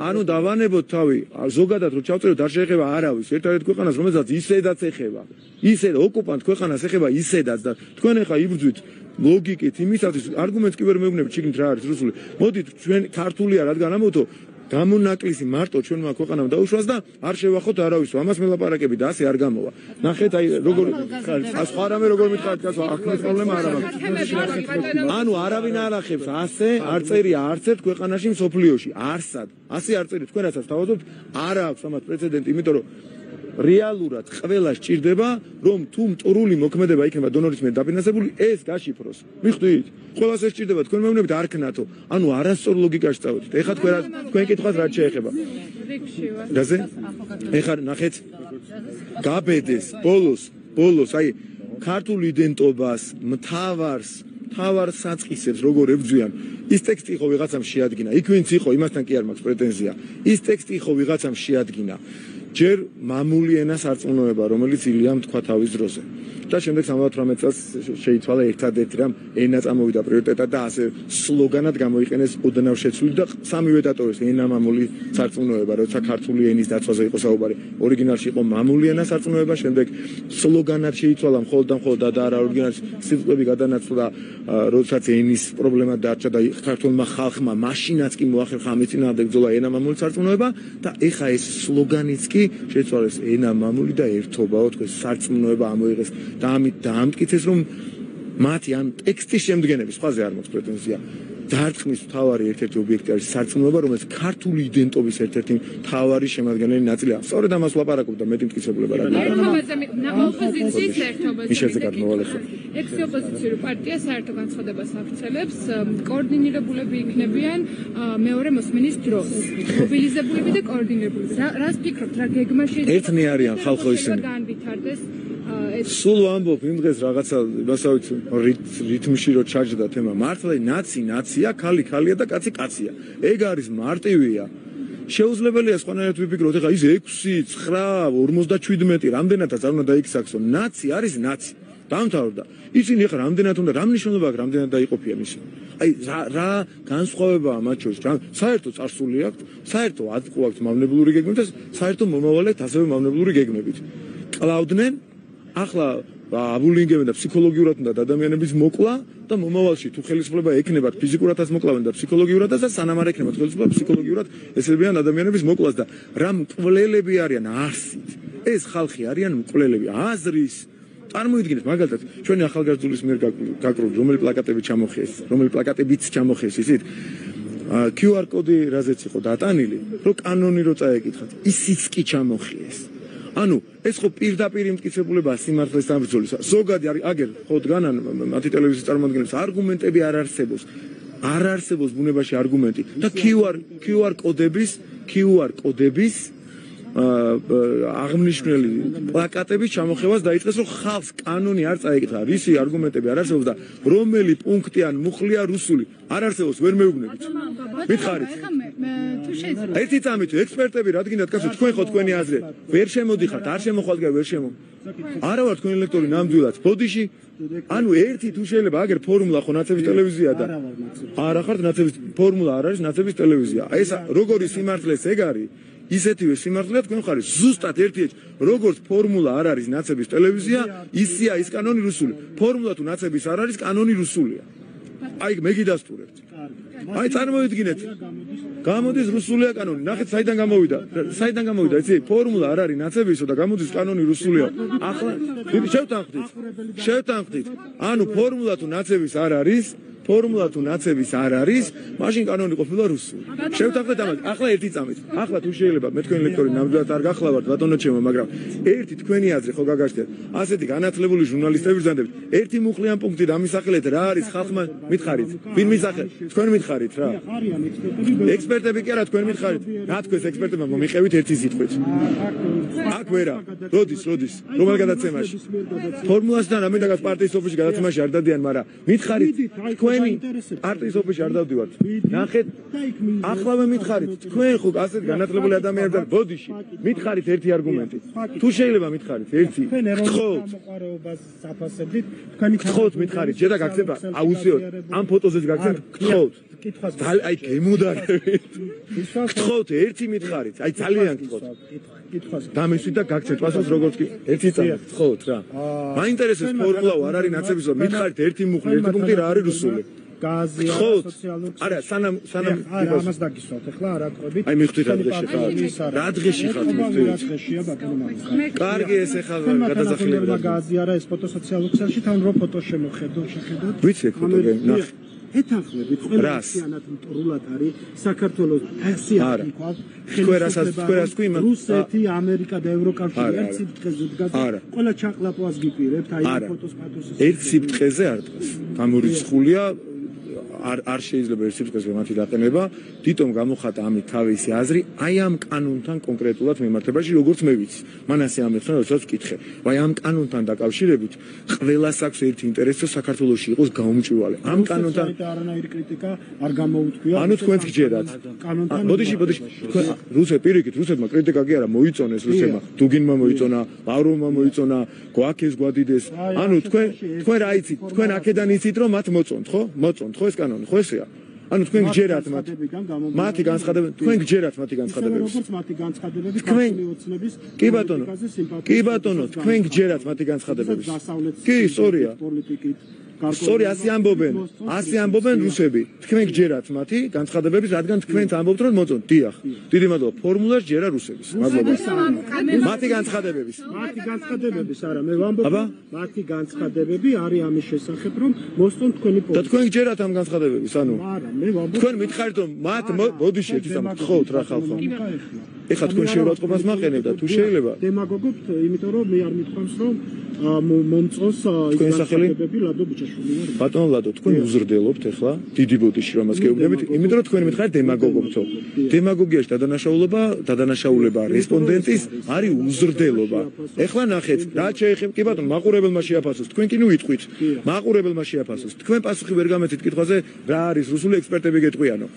ანუ დავანებოთ თავი ზოგადად რომ ჩავწეროთ არ შეეხება არავის ერთადერთ ქვეყანას რომელსაც ისედაც ეხება ისე ოკუპანტ ქვეყანას ეხება ისედაც და თქვენ ეხა იბრძვით ლოგიკით იმისათვის არგუმენტს კი ვერ მეუბნებით ჩიგნით რა არის რუსული მოდით ჩვენ ქართულია რადგან ამოთო გამონაკლისი მარტო ჩვენმა ქვეყანამ დაუშვას და არ შევახოთ არავის ამას მელაპარაკები და ასე არ გამოვა ნახეთ აი როგორ სხვა რამე როგორ მითხარით კაცო აქ პრობლემა არ აქვს ანუ არავინ არ ახებს ასე არ წერია არც ერთ ქვეყანაში მსოფლიოში არსად ასე არ წერია თქვენ რასაც თავაზობთ არ აქვს ამას პრეცედენტი იმიტომ რომ რეალურად ყველა სჭირდება რომ თუ მტრული მოქმედება იქნება დონორის მიერ დაფინანსებული ეს გაშიფროს მიხვდით ყველას ეს სჭირდება თქვენ მეუბნებით არ ქნათო ანუ არასწორ ლოგიკაში წავედით ეხლა თქვენ კითხავთ რა შეეხება გაზე ეხლა ნახეთ გაბედეს ბოლოს აი ქართული იდენტობას მთავარ საწყისებს როგორ ებძვიან ის ტექსტი ხო ვიღაცამ შეადგინა იქ ვინც იყო იმასთან კი არ მაქვს პრეტენზია ის ტექსტი ხო ვიღაცამ შეადგინა ჯერ მამული ენას არწმუნოება რომელიც ილიამ თქვა თავის დროზე და შემდეგ 78 წელს შეიცვალა ერთადერთი რამ ენა წამოვიდა პრიორიტეტად და ასე სლოგანად გამოიყენეს ოდნავ შეცვლილი და სამივე დატოვეს ენა მამული სარწმუნოება როცა ქართული ენის დაცვაზე იყო საუბარი ორიგინალში იყო მამული ენა სარწმუნოება შემდეგ სლოგანად შეიცვალა მხოლოდ და არა ორიგინალში სიტყვები გადანაცვლა როდესაც ენის პრობლემა დარჩა და ქართულმა ხალხმა მაშინაც კი მოახერხა ამ წინააღმდეგ ბრძოლა ენა მამული სარწმუნოება და ეხა ეს სლოგანიც კი შეცვალეს ენა მამული და ერთობაო თქვენ სარწმუნოება ამოიღეს და ამით დაამტკიცეს რომ მათი ამ ტექსტის შემდგენების სხვაზე არ მაქვს პრეტენზია. დარტყმის მთავარი ერთ-ერთი ობიექტი არის სარწმუნოება, რომელიც ქართული იდენტობის ერთ-ერთი მთავარი შემადგენელი ნაწილია. სწორედ ამას ვლაპარაკობ და მეტი მტკიცებულება რა გქონდა. ოპოზიციის ერთობა. ექსოპოზიციური პარტია საერთო განცხადებას აღწევს, კოორდინირებულები იქნებიან მეორე მოსმენის დროს. მობილიზებულები და კოორდინირებულები. რას ფიქრობთ, რა გეგმა შეიძლება? ერთნი არიან ხალხო ისინი. განვითარდეს სულ ვამბობ იმ დღეს რაღაცა მასავით რითმში რო ჩაჯდა თემა. მართლა ნაცია, ქალია და კაცი კაცია. ეგ არის მარტივია. შეუძლებელია სხვანაირად ვიფიქროთ, ეხლა ის 6, 9, 57, რამდენადაც არ უნდა დაიქცაქსო. ნაცი არის ნაცი. დამთავრდა. ისინი ეხლა რამდენად უნდა, რა მნიშვნელობა აქვს, რამდენად დაიყოფიან ისინი. აი რა განსხვავებაა მათ შორის. საერთო წარსული აქვს, საერთო ატყო აქვს მავნებლური გეგმებით და საერთო მომავალეთ ასევე მავნებლური გეგმებით. კლავდნენ ახლა აბულინგებენ და ფსიქოლოგიურად უნდა ადამიანების მოკლა და მომავალში თუ ხელისუფლება ექნებათ ფიზიკურადაც მოკლავენ და ფსიქოლოგიურადაც და სანამ არ ექნებათ ხელისუფლება ფსიქოლოგიურად ესებიან ადამიანების მოკლას და რა მკვლელები არიან არსით. ეს ხალხი არიან მკვლელები აზრის. წარმოიდგინეთ მაგალითად ჩვენი ახალგაზრდულის მიერ გაკრული რომელი პლაკატებიც ჩამოხეს ისიც QR კოდი რაზეც იყო დატანილი რომ კანონი რო წაეკითხათ ისიც კი ჩამოხიეს. ანუ ეს ხო პირდაპირ იმტკიცებულებაა სიმართლეს დამბრძოლისა. ზოგადი აგერ ხო დგანან მათი ტელევიზიის წარმომადგენლებს არგუმენტები არ არსებობს ბუნებაში არგუმენტი და QR კოდების აღნიშნული პლაკატების ჩამოხევას დაიწყეს რომ ხალხს კანონი არ წაეკითხა. რისი არგუმენტები არ არსებობს და რომელი პუნქტი ან მუხლია რუსული არ არსებობს ვერ მეუბნებით. მითხარით. ერთი წამით ექსპერტები რადგანაც კაცო თქვენ ხო თქვენი აზრი ვერ შემოდიხართ არ შემოხვალდგა ვერ შემო. არა ვარ თქვენი ლექტორი ნამდვილად ბოდიში ანუ ერთი თუ შეიძლება აგერ ფორმულა ხო ნაცების ტელევიზია და არა ხართ ნაცების ფორმულა არ არის ნაცების ტელევიზია. ეს როგორი სიმართლეს ეგ არის ისეთივე სიმართლეა თქვენ ხართ ზუსტად ერთი როგორც ფორმულა არ არის ნაცების ტელევიზია ისია ის კანონი რუსული. ფორმულა თუ ნაცების არ არის კანონი რუსულია. აი მე გიდასტურებთ. აი წარმოიდგინეთ გამოდის რუსულია კანონი. ნახეთ საიდან გამოვიდა იცი ფორმულა არ არის ნაცებისო და გამოდის კანონი რუსულია. ახლა შევთანხმდით. ანუ ფორმულა თუ ნაცების არ არის მაშინ კანონი ყოფილა რუსული. შევთანხმდით ამას. ახლა ერთი წამით. ახლა თუ შეიძლება მე თქვენი ლექტორი ნამდვილად არ გახლავართ ბატონო ჩემო მაგრამ ერთი თქვენი აზრი ხო გაგაჩნდეთ. ასეთი განათლებული ჟურნალისტები ბრძანდებით. ერთი მუხლიან პუნქტი დამისახელეთ რა არის ხალხმა მითხარით. ვინ მისახეთ? თქვენ მითხარით რა. ექსპერტები კი არა თქვენ მითხარით. რა თქვენს ექსპერტებმა მომიყევით ერთი სიტყვით. აქ ვერა. როდის რომელ გადაცემაში? ფორმულასთან ამიტომაც პარტიის ოფისში გადაცემაში არ დადიან, მაგრამ მითხარით თქვენი პარტიის ოფისში არ დავდივართ. ნახეთ ახლავე მითხარით. თქვენ ხო ასეთ განათლებული ადამიანები და ბოდიში მითხარით ერთი არგუმენტი. თუ შეიძლება მითხარით ერთი. გთხოვთ მითხარით. შედა გაგცემთ აუცილებლად ამ ფოტოზეც გაგცემთ გთხოვთ. აი გემუდარებით. გთხოვთ ერთი მითხარით. აი ძალიან გთხოვთ. დამისვით და გაგცემთ პასუხს როგორც კი ერთი წამით გთხოვთ რა. მაინტერესებს ფორმულა არ არის ნაცებისო მითხარით ერთი მუხლი ერთი პუნქტი რა არის რუსული. გაზია სოციალურ არა სანამ ამას დაგისვათ ახლა არ აკრობით აი მიხდით რა დღეში ხარ დღეშია ბატონო კარგი ეს ახლა გადაზახილება გაზია რა ეს ფოტო სოციალურ ქსელში თან რო ფოტო შეხედოთ ვიცი ფოტო ნახ ეთანხმებით ყველა სიანად მტრულად არის საქართველოს ასი არის თქვენასაც თქვი რუსეთი ამერიკა და ევროკავშირი ერთ სიფტყეზე დგას ყველა ჩაყლაპვას გიპირებთ აი ფოტოს ერთ სიფტყეზე არ დგას გამორიცხულია არ შეიძლება ერთ სიფტყეზე მათი დაყენება თვითონ გამოხატა ამით თავისი აზრი აი ამ კანონთან კონკრეტულად მიმართებაში როგორც მე ვიცი მანასე ამეცნო როდესაც ვკითხე ვაი ამ კანონთან დაკავშირებით ყველას აქვს ერთი ინტერესი რომ საქართველოში იყოს გაუმჭვირვალე ამ კანონთან არანაირი კრიტიკა არ გამოუთქვია ანუ თქვენც გჯერათ კანონთან ბოდიში თქვენ რუსეთმა კრიტიკა კი არა მოიწონეს რუსეთმა დუგინმა მოიწონა ლავროვმა მოიწონა გვაქეს გვადიდეს ანუ თქვენ რა იცით თქვენ აქედან იცით რომ მათ მოწონთ ხო ეს კანონი ხო ესეა ანუ თქვენ გჯერათ მათი განცხადებები თქვენ გჯერათ მათი განცხადებები როგორც მათი განცხადებები ქართული ოცნების კი ბატონო თქვენ გჯერათ მათი განცხადებები კი სწორია პოლიტიკით სწორი ასე ამბობენ რუსები. თქვენ გჯერათ მათი განცხადებების, რადგან თქვენც ამბობთ რომ მოწონთ. დიახ. დიდი მადლობა. ფორმულას ჯერა რუსების. მადლობა. მათი განცხადებების არა, მე ვამბობ, მათი განცხადებები არის ამის შესახებ, რომ მოსწონთ თქვენი პოზიცია. და თქვენ გჯერათ ამ განცხადებების, ანუ არა, მე ვამბობ. თქვენ მითხარით რომ მათ ბოდიში ერთის ამ გთხოვთ რა ხალხო. ეხლა თქვენ შეურაცხყოფას მაყენებთ და თუ შეიძლება დემაგოგობთ, იმიტომ რომ მე არ მithქვამს რომ მომწონს თქვენი სახელი ლადო ბიჭაშვილი. ბატონო ლადო, თქვენ უზრდელობთ ეხლა დიდი ბოდიში რამაც გეუბნებით, იმიტომ რომ თქვენ მითხარით დემაგოგობთო. დემაგოგიაში დადანაშაულება რესპონდენტის არის უზრდელობა. ეხლა ნახეთ, რა შეეხება კი ბატონო, მაყურებელმა შეაფასოს, თქვენ კი ნუ იტყვით. მაყურებელმა შეაფასოს. თქვენ პასუხი ვერ გამეცით კითხვაზე, რა არის რუსული ექსპერტები გეტყვიანო.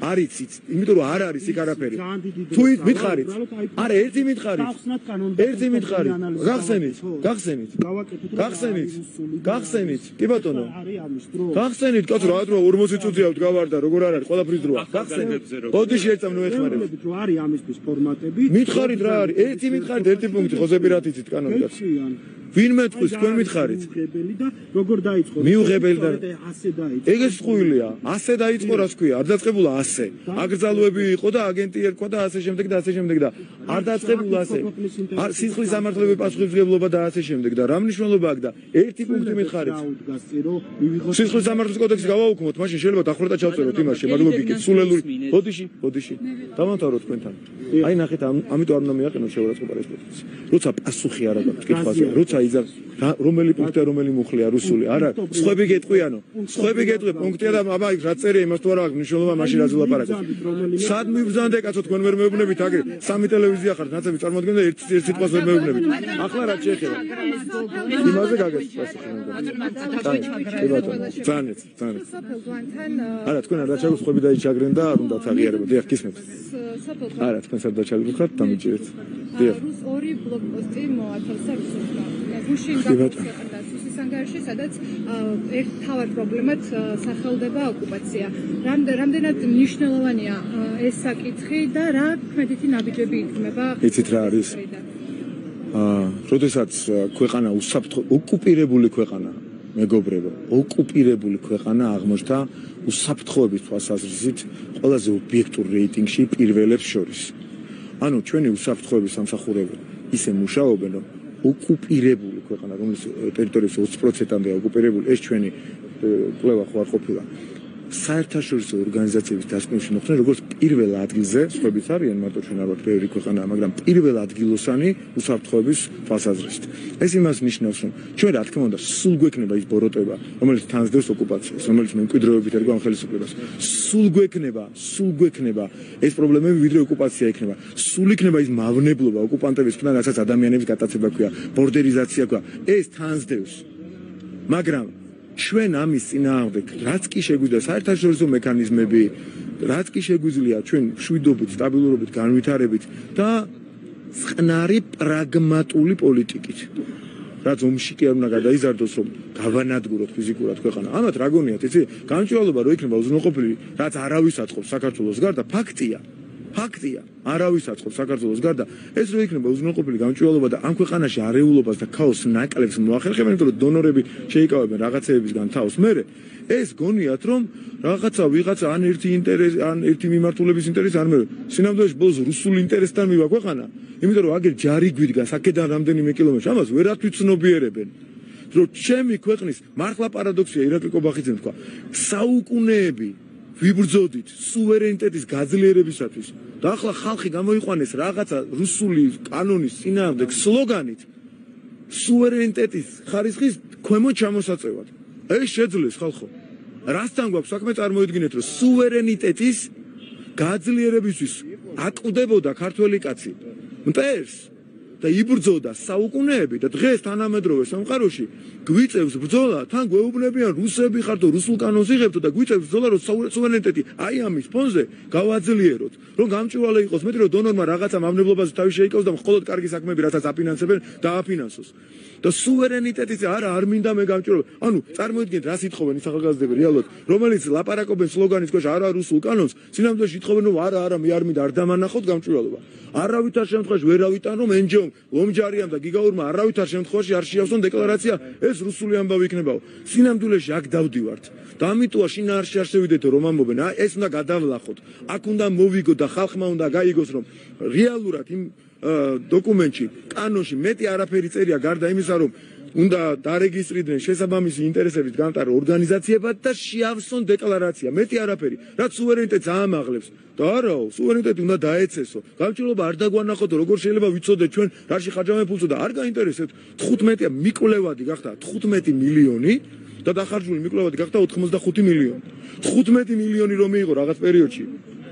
არიცით, იმიტომ რომ არ არის იქ არაფერი. თუ მითხარით, არა ერთი მითხარით. გახსენით. კი ბატონო. გახსენით, კაცო, რა დრო 40 წუთია ვდგავარ და როგორ არ არის, ყველაფრის დროა. გახსენით. ბოდიში ერთამ ნუ ეხმარებით. რომ არის ამისთვის ფორმატები. მითხარით რა არის? ერთი მითხარით, ერთი პუნქტი, ხოზე პირათიცით კანონიკაც. ვინმე თქვის, თქვენ მითხარით. როგორ დაიწყო? მიუღებელი და ასე დაიწყო. ეგეც ხუილია. ასე დაიწყო, რას ქვია? არ დაწყებულა ასე. აგრძალვები იყო და აგენტი ერქვა და ასე შემდეგ და ასე შემდეგ და არ დაწყებულა ასე. არ სისხლის სამართლებრივი პასუხისმგებლობა და ასე შემდეგ და რა მნიშვნელობა აქვს და ერთი პუნქტი მითხარით. სისხლის სამართლის კოდექსი გავაუქმოთ, მაშინ შეიძლება დახვრეტა ჩავწეროთ იმაში, მაგ ლოგიკით, სულელური. ბოდიში. დავამთავროთ თქვენთან. აი ნახეთ, ამიტომ არ უნდა მიაყენოთ შეურაცხყოფა რესპონდენტს. როცა პასუხი არ აქვს კითხვაზე, როცა იზარ რომელი პუნქტია, რომელი მუხლია რუსული, არა, სხვები გეტყვიანო. სხვები გეტყვი პუნქტია და აბა იქ რა წერია, იმას თუ არა აქვს მნიშვნელობა, მაშინ რა ძლაპარაკებს. სად მიბრძანდე კაცო, თქვენ ვერ მეუბნებით აგერ, სამი ტელევიზია ხართ, ნაცები წარმოადგენთ და ერთ სიტყვას ვერ მეუბნებით. ახლა რა შეეხება? იმაზე გაგეს პასუხი. ძანეთ. არა, თქვენ არ დაჩაგოს, სხვები დაიჩაგრენ და არ უნდათ აღიარება. დიახ, გისმენთ. არა, თქვენ სად დაჩაგრიხართ, დამიჭირეთ. დიახ. ორი ბლოკპოსტი მოათავსა რუსეთმა. გუშინ გამოქვეყნდა სუსის ანგარიში, სადაც ერთ თავად პრობლემად სახელდება ოკუპაცია. რამდენად მნიშვნელოვანია ეს საკითხი და რა ქმედითი ნაბიჯები იქმნება? იცით რა არის? როდესაც ქვეყანა ოკუპირებული ქვეყანა, მეგობრებო, ოკუპირებული ქვეყანა აღმოჩნდა უსაფრთხოების თვალსაზრისით ყველაზე ობიექტურ რეიტინგში პირველებს შორის. ანუ ჩვენი უსაფრთხოების სამსახურები ისე მუშაობენ, რომ ოკუპირებული ქვეყანა, რომლის ტერიტორიაზე 20%-მდე ოკუპირებული, ეს ჩვენი კვლევა ხო არ ყოფილა. საერთაშორისო ორგანიზაციების დასკვნებში მოხდა, როგორც პირველ ადგილზე, სხვებიც არიან, მარტო ჩვენ არ ვართ ბევრი ქვეყანა, მაგრამ პირველ ადგილოსანი უსაფრთხოების თვალსაზრისით. ეს იმას ნიშნავს, რომ ჩვენ რა თქმა უნდა, სულ გვექნება ის ბოროტება, რომელიც თანსდევს ოკუპაციას, რომელიც მემკვიდრეობით ერგვა ამ ხელისუფლებას. სულ გვექნება ეს პრობლემები, ვიდრე ოკუპაცია იქნება. სულ იქნება ის მავნებლობა ოკუპანტების მხრიდან, რასაც ადამიანების გატაცება ქვია, ბორდერიზაცია ქვია. ეს თანსდევს. მაგრამ ჩვენ ამის წინააღმდეგ, რაც კი შეგვიძლია საერთაშორისო მექანიზმები, რაც კი შეგვიძლია ჩვენ მშვიდობით, სტაბილურობით, განვითარებით და წყნარი პრაგმატული პოლიტიკით. რაც ომში კი არ უნდა გადაიზარდოს, რომ გავანადგუროთ ფიზიკურად ქვეყანა. ამათ რა გონიათ, იცი? გამჭვირვალობა რო იქნება უზრუნველყოფილი, რაც არავის აწყობს საქართველოს გარდა, ფაქტია, არავის აწყობს საქართველოს გარდა, ეს რო იქნება უზრუნველყოფილი გამჭვირვალობა და ამ ქვეყანაში არეულობას და ქაოსს ნაკლებს მოახერხებენ, იმიტომ რომ დონორები შეიკავებენ რაღაცეებისგან თავს. მერე ეს გონიათ, რომ ვიღაცა ან ერთი ინტერესი, ან ერთი მიმართულების ინტერესი, ან მერე სინამდვილეში ბოლოს რუსული ინტერესთან მივა ქვეყანა, იმიტომ რომ აგერ ჯარი გვიდგას აქედან რამდენიმე კილომეტრში, ამას ვერაფრით ცნობიერებენ. რომ ჩემი ქვეყნის მართლა პარადოქსია, ირაკლი კობახიძემ თქვა, საუკუნეები ვიბრძოდით სუვერენიტეტის გაძლიერებისათვის და ახლა ხალხი გამოიყვანეს რაღაცა რუსული კანონის წინააღმდეგ სლოგანით სუვერენიტეტის ხარისხის ქვემოთ ჩამოსაწევად. ეს შეძლეს ხალხო. რასთან გვაქვს საქმე, წარმოიდგინეთ, რომ სუვერენიტეტის გაძლიერებისთვის აკვდებოდა ქართველი კაცი მტერს და იბრძოდა საუკუნეები და დღეს თანამედროვე სამყაროში გვიწევს ბრძოლა, თან გვეუბნებიან რუსები ხართ და რუსულ კანონს იღებთ და გვიწევს ბრძოლა, რომ სუვერენიტეტი აი ამის ფონზე გავაძლიეროთ, რომ გამჭვირვალე იყოს მეტი, რომ დონორმა რაღაცა მავნებლობაზე თავი შეიკავოს და მხოლოდ კარგი საქმეები რასაც აფინანსებენ დააფინანსოს. და სუვერენიტეტის არ მინდა მე გამჭვირვალე. ანუ წარმოიდგინეთ, რას ითხოვენ ის ახალგაზრდები რეალურად, რომელიც ლაპარაკობენ სლოგანის ქვეშ არა რუსულ კანონს, სინამდვილეში ითხოვენ, რომ არა, მე არ მინდა არ დამანახოთ გამჭვირვალობა. არავითარ შემთხვევაში ვერ ავიტანო ენჯომ ლომჯარიამ და გიგაურმა არავითარ შემთხვევაში არ შეავსონ დეკლარაცია, ეს რუსული ამბავი იქნებაო. სინამდვილეში აქ დავდივართ. და ამიტომა შინაარსში არ შევიდეთ რომ ამბობენ, ეს უნდა გადავლახოთ. აქ უნდა მოვიგოთ და ხალხმა უნდა გაიგოს რომ რეალურად იმ დოკუმენტში, კანონში მეტი არაფერი წერია გარდა იმისა რომ უნდა დარეგისტრირდნენ შესაბამისი ინტერესებით გამტარო ორგანიზაციებად და შეავსონ დეკლარაცია. მეტი არაფერი, რაც სუვერენიტეტს აამაღლებს. და არაო, სუვერენიტეტი უნდა დაეცესო. გამჭირვალობა არ დაგვანახოთ, როგორ შეიძლება ვიცოდეთ ჩვენ რაში ხარჯავენ ფულსო და არ გაინტერესებთ. 15-ია მიკვლევადი გახდა 15 მილიონი და დახარჯული მიკვლევადი გახდა 85 მილიონი. 15 მილიონი რომ მიიღო რაღაც პერიოდში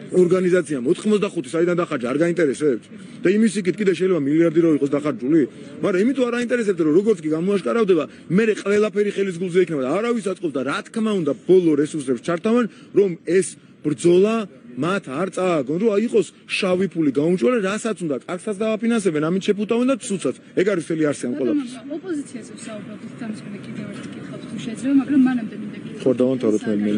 ორგანიზაციამ 85 საიდან დახარჯა არ გაინტერესებთ და იმის იქით კიდე შეიძლება მილიარდი რო იყოს დახარჯული, მაგრამ იმიტომ არ აინტერესებთ რომ როგორც კი გამოაშკარავდება, მე ყველაფერი ხელის გულზე იქნება და არავის აწყობს და რა თქმა უნდა ბოლო რესურსებს ჩართავენ, რომ ეს ბრძოლა მათ არ წააგონ, რომ იყოს შავი ფული გაუმჭვალე, რასაც უნდა კაცსაც დააფინანსებენ, ამით შეფუტავენ და ცუცაც. ეგ არის მთელი არსი ამ ყველაფერს. ოპოზიციაზე ვსაუბრობთ, თამის მე კიდევ ერთ კითხავს თუ შეიძლება, მაგრამ მანამდე მინდა ხო დავანთავროთ მე.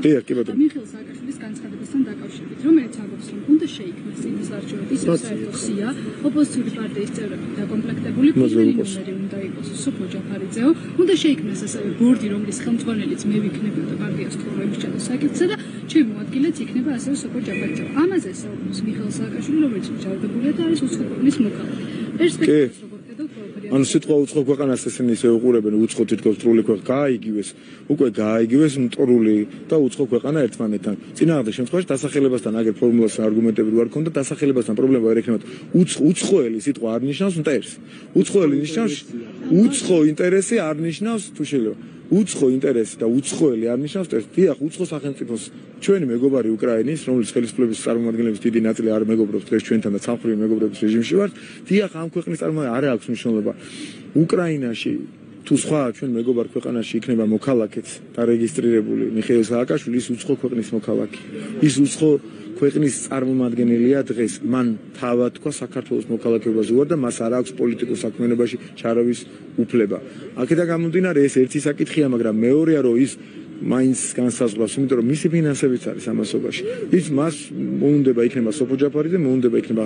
დიახ, კი ბატონო. მიხეილ სააკაშვილის განცხადებასთან დაკავშირებით, რომელიც ამბობს, რომ უნდა შეიქმნას იმის არჩევნების საერთო სია, ოპოზიციური პარტიის წევრები დაკომპლექტებული პარტიები უნდა იყოს სოფო ჯაფარიძეო, უნდა შეიქმნას ასევე ბორდი, რომლის ხელმძღვანელიც მე ვიქნებოდა პარტიას თორემის ჩადოს საკითხზე და ჩემი მოადგილეც იქნება ასევე სოფო ჯაფარიძეო. ამაზე საუბრობს მიხეილ სააკაშვილი, რომელიც მჯერდებულია და არის უცხო ქვეყნის მოქალაქე. პერსპექტივას როგორ ხედავთ ყველაფერი? ანუ სიტყვა უცხო ქვეყანას ესენი ისე უყურებენ, უცხო თითქოს მტრული ქვეყანა გააიგივეს, უკვე გააიგივეს მტრული და უცხო ქვეყანა ერთმანეთთან. წინააღმდეგ შემთხვევაში დასახელებასთან აგერ ფორმულას არგუმენტები რო არ ქონდა, დასახელებასთან პრობლემა ვერ ექნებათ. უცხოელი სიტყვა არ ნიშნავს მტერს. უცხოელი ნიშნავს უცხო ინტერესი არ ნიშნავს თუ შეიძლება. უცხო ინტერესი და უცხოელი არ ნიშნავს მტერს. დიახ, უცხო სახელმწიფოს ჩვენი მეგობარი უკრაინის, რომლის ხელისუფლების წარმომადგენლების დიდი ნაწილი არ მეგობრობს დღეს ჩვენთან და სამხრივი მეგობრობის რეჟიმში ვართ. დიახ, ამ ქვეყნის წარმომადგენლები არ აქვს მნიშვნელობა. უკრაინაში თუ სხვა ჩვენ მეგობარ ქვეყანაში იქნება მოქალაქეც დარეგისტრირებული მიხეილ სააკაშვილი, ის უცხო ქვეყნის მოქალაქე. ის უცხო ქვეყნის წარმომადგენელია დღეს. მან თავად თქვა საქართველოს მოქალაქეობაზე ვარ და მას არ აქვს პოლიტიკურ საქმიანობაში ჩარევის უფლება. აქედან გამომდინარე ეს ერთი საკითხია, მაგრამ მეორეა რომ ის მაინც განსაზღვრავს, იმიტომ რომ მისი ფინანსებიც არის ამასობაში. ის მას მოუნდება იქნება სოფო ჯაფარიძე, მოუნდება იქნება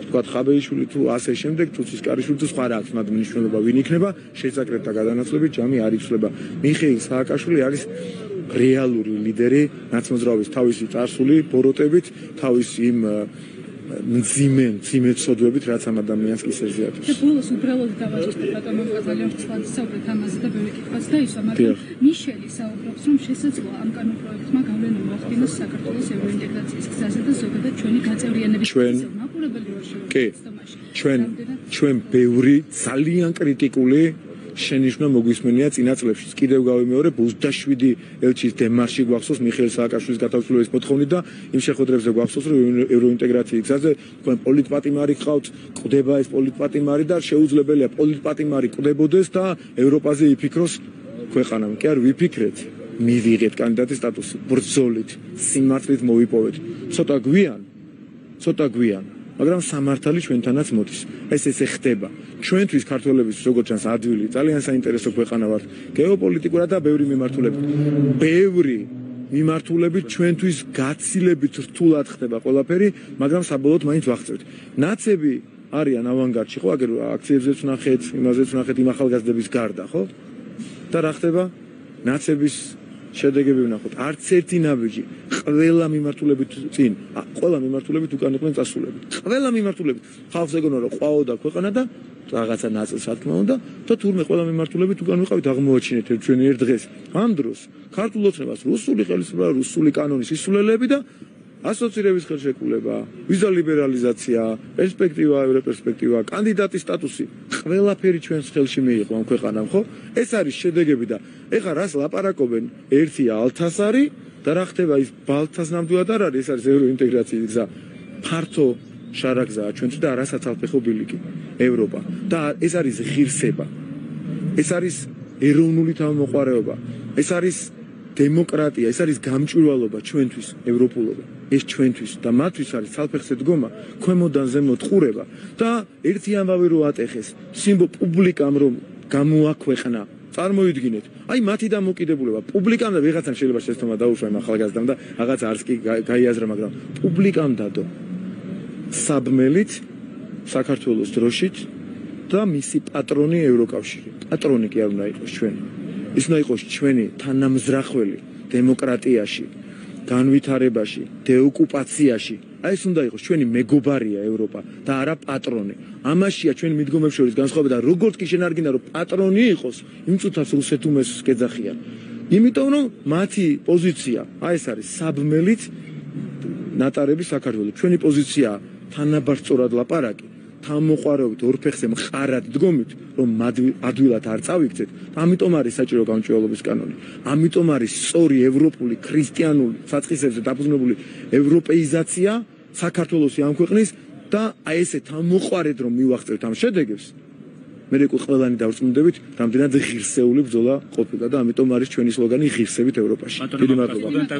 თქვა ხაბეიშვილი თუ ასე შემდეგ, თუ ცისკარიშვილი თუ სხვა რა აქვს მათ მნიშვნელობა ვინ იქნება, შეწაკრებთა გადანაცვლებით ჯამი არ იცვლება. მიხეილ სააკაშვილი არის რეალური ლიდერი ნაცმოძრაობის თავისი წარსული ბოროტებით, თავისი იმ მძიმე ცოდვებით, რაც ამ ადამიანს კისერზე ატვირს. და ბოლოს უბრალოდ დავაჭირდა ბატონო ყაზალიონ საუბრობთ ამაზე და ბევრი კითხვაც დაისვა, მაგრამ მიშელი საუბრობს, რომ შესაძლოა ამ კანონპროექტმა გავლენა მოახდინოს საქართველოს ევროინტეგრაციის გზაზე და ზოგადად ჩვენი გაწევრიანების მაყურებელი ვარ შევეცდომაში. ჩვენ ბევრი ძალიან კრიტიკული შენიშვნა მოგვისმენია წინა წლებში. კიდევ გავიმეორებ 27 ელჩის დემარში გვახსოვს მიხეილ სააკაშვილის გათავისუფლების მოთხოვნით და იმ შეხვედრებზე გვახსოვს რომ ევროინტეგრაციის გზაზე თქვენ პოლიტპატიმარი გყავთ, კვდება ეს პოლიტპატიმარი და შეუძლებელია პოლიტპატიმარი კვდებოდეს და ევროპაზე იფიქროს ქვეყანამ. კი არ ვიფიქრეთ, მივიღეთ კანდიდატის სტატუსი, ბრძოლით, სიმართლით მოვიპოვეთ. ცოტა გვიან. მაგრამ სამართალი ჩვენთანაც მოდის. ეს ესე ხდება. ჩვენთვის ქართველების როგორც ჩანს ადვილი ძალიან საინტერესო ქვეყანა ვართ. გეოპოლიტიკურად და ბევრი მიმართულებით ჩვენთვის გაცილებით რთულად ხდება ყველაფერი, მაგრამ საბოლოოდ მაინც ვახცევთ. ნაცები არიან ავანგარდში, ხო, აგერ აქციებზეც ვნახეთ, იმაზეც ვნახეთ იმ ახალგაზრდების გარდა, ხო? და რა ხდება? ნაცების შედეგები ვნახოთ. არც ერთი ნაბიჯი, ყველა მიმართულებით წინ, ყველა მიმართულებით უკან იყვნენ წასულები. ყველა მიმართულებით. ხალხს ეგონა რომ ყვაოდა ქვეყანა და რაღაცა ნაწილს რა თქმა უნდა და თურმე ყველა მიმართულებით უკან ვიყავით აღმოაჩინეთ ჩვენი ერთ დღეს. ამ დროს ქართულ ოცნებას რუსული ხელისუფლება, რუსული კანონის ისულელები და ასოცირების ხელშეკრულება, ვიზა ლიბერალიზაცია, პერსპექტივა, ევროპერსპექტივა, კანდიდატის სტატუსი, ყველაფერი ჩვენს ხელში მიიღო ამ ქვეყანამ, ხო? ეს არის შედეგები და ეხლა რას ლაპარაკობენ? ერთია ალთასარი და რა ხდება ის ბალთას ნამდვილად არ არის, ეს არის ევროინტეგრაციის გზა. ფართო შარაგზაა ჩვენთვის და არასაცალფეხო ბილიკი ევროპა. და ეს არის ღირსება. ეს არის ეროვნული თავმოყარეობა. ეს არის დემოკრატია, ეს არის გამჭვირვალობა ჩვენთვის, ევროპულობა. ეს ჩვენთვის და მათთვის არის ცალფეხზე დგომა, ქვემოდან ზემოთ ყურება და ერთი ამბავი რო ატეხეს, პუბლიკამ რომ გამოაქვეყნა. წარმოიდგინეთ, აი მათი დამოკიდებულება, პუბლიკამ და ვიღაცამ შეიძლება შეცდომა დაუშვა იმ ახალგაზრდამ და რაღაცა არც კი გაიაზრა, მაგრამ პუბლიკამ დადო საბმელით საქართველოს დროშით და მისი პატრონი ევროკავშირი. პატრონი კი არ უნდა იყოს ჩვენი. ის უნდა იყოს ჩვენი თანამზრახველი დემოკრატიაში, განვითარებაში, დეოკუპაციაში. აი ეს უნდა იყოს ჩვენი მეგობარია ევროპა და არა პატრონი. ამაშია ჩვენი მიდგომებს შორის განსხვავება და როგორც კი შენ არ გინდა რომ პატრონი იყოს, იმ წუთას რუსეთუმეს გეძახიან. იმიტომ რომ მათი პოზიცია, აი ეს არის საბმელით ნატარები საქართველოს. ჩვენი პოზიცია თანაბარსწორად ლაპარაკი, თანმოყვარეობით ორფეხზე მყარად დგომით, რომ ადვილად არ წავიქცეთ. ამიტომ არის საჭირო გამჭვირვალობის კანონი. ამიტომ არის სწორი ევროპული, ქრისტიანული, საწყისებზე დაფუძნებული ევროპეიზაცია საქართველოსი ამ ქვეყნის და აი ესე თანმოყვარედ რომ მივახწევთ ამ შედეგებს. მე რეკ ყველანი დავწმუნდებით, რამდენად ღირსეული ბრძოლა ყოფილა და ამიტომ არის ჩვენი სლოგანი ღირსებით ევროპაში. დიდი მადლობა.